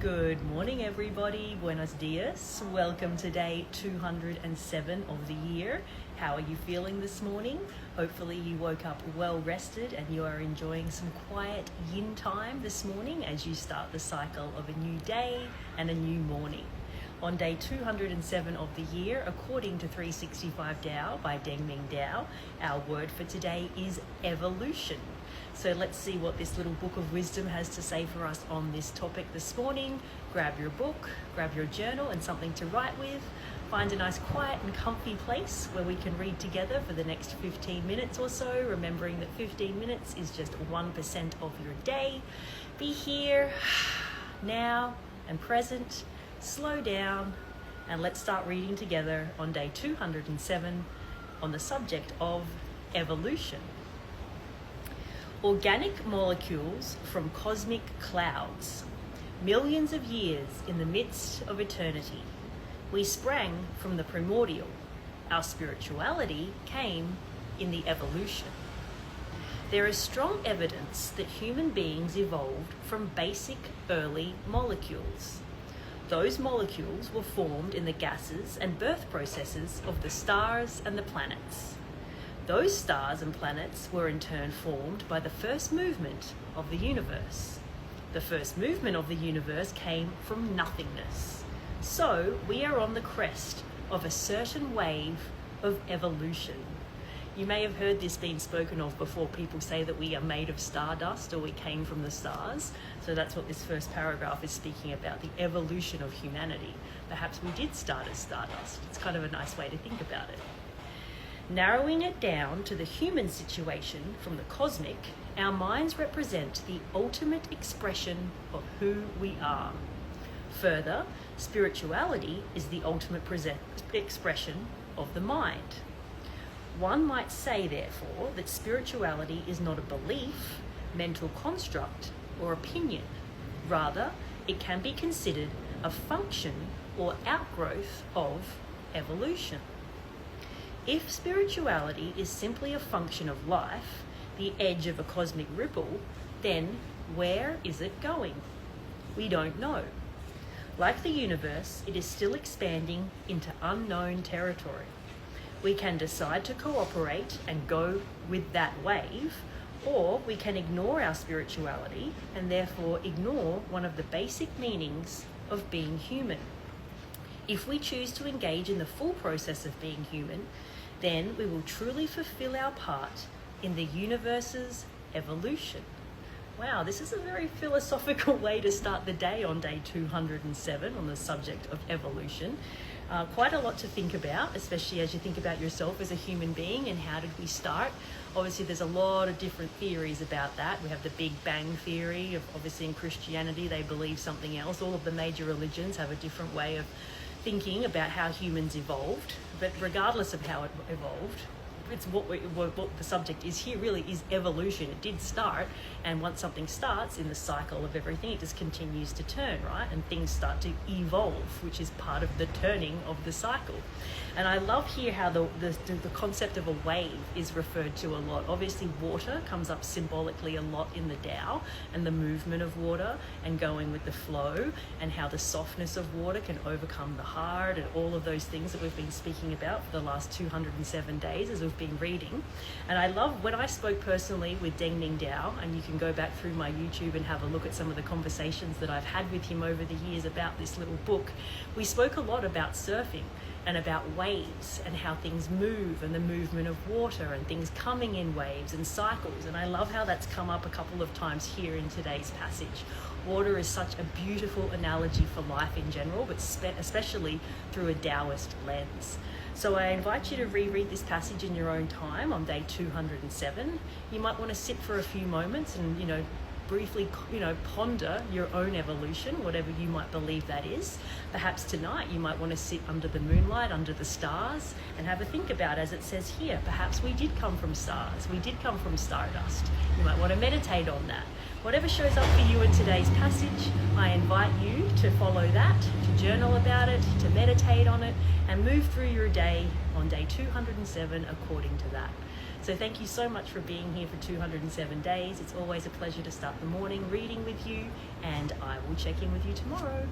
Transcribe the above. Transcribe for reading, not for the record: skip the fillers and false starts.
Good morning, everybody. Buenos dias. Welcome to day 207 of the year. How are you feeling this morning? Hopefully you woke up well rested and you are enjoying some quiet yin time this morning as you start the cycle of a new day and a new morning. On day 207 of the year, according to 365 Tao by Deng Ming Tao, our word for today is evolution. So let's see what this little book of wisdom has to say for us on this topic this morning. Grab your book, grab your journal and something to write with. Find a nice quiet and comfy place where we can read together for the next 15 minutes or so, remembering that 15 minutes is just 1% of your day. Be here, now and present. Slow down and let's start reading together on day 207 on the subject of evolution. Organic molecules from cosmic clouds, millions of years in the midst of eternity. We sprang from the primordial. Our spirituality came in the evolution. There is strong evidence that human beings evolved from basic early molecules. Those molecules were formed in the gases and birth processes of the stars and the planets. Those stars and planets were in turn formed by the first movement of the universe. The first movement of the universe came from nothingness. So we are on the crest of a certain wave of evolution. You may have heard this being spoken of before. People say that we are made of stardust or we came from the stars. So that's what this first paragraph is speaking about, the evolution of humanity. Perhaps we did start as stardust. It's kind of a nice way to think about it. Narrowing it down to the human situation from the cosmic, our minds represent the ultimate expression of who we are. Further, spirituality is the ultimate expression of the mind. One might say, therefore, that spirituality is not a belief, mental construct, or opinion. Rather, it can be considered a function or outgrowth of evolution. If spirituality is simply a function of life, the edge of a cosmic ripple, then where is it going? We don't know. Like the universe, it is still expanding into unknown territory. We can decide to cooperate and go with that wave, or we can ignore our spirituality and therefore ignore one of the basic meanings of being human. If we choose to engage in the full process of being human, then we will truly fulfill our part in the universe's evolution. Wow, this is a very philosophical way to start the day on day 207 on the subject of evolution. Quite a lot to think about, especially as you think about yourself as a human being and how did we start. Obviously, there's a lot of different theories about that. We have the Big Bang theory. Obviously, in Christianity, they believe something else. All of the major religions have a different way of thinking about how humans evolved. But regardless of how it evolved, it's what the subject is here really is evolution. It did start, and once something starts in the cycle of everything, it just continues to turn, right? And things start to evolve, which is part of the turning of the cycle. And I love here how the concept of a wave is referred to a lot. Obviously, water comes up symbolically a lot in the Tao, and the movement of water and going with the flow, and how the softness of water can overcome the hard, and all of those things that we've been speaking about for the last 207 days as we've been reading. And I love when I spoke personally with Deng Ming Tao, and you can go back through my YouTube and have a look at some of the conversations that I've had with him over the years about this little book. We spoke a lot about surfing and about waves and how things move and the movement of water and things coming in waves and cycles. And I love how that's come up a couple of times here in today's passage. Water is such a beautiful analogy for life in general, but especially through a Taoist lens. So I invite you to reread this passage in your own time on day 207. You might want to sit for a few moments and, briefly, ponder your own evolution, whatever you might believe that is. Perhaps tonight you might want to sit under the moonlight, under the stars, and have a think about, as it says here, perhaps we did come from stars, we did come from stardust. You might want to meditate on that. Whatever shows up for you in today's passage, I invite you to follow that, to journal about it, to meditate on it, and move through your day on day 207 according to that. So thank you so much for being here for 207 days. It's always a pleasure to start the morning reading with you, and I will check in with you tomorrow.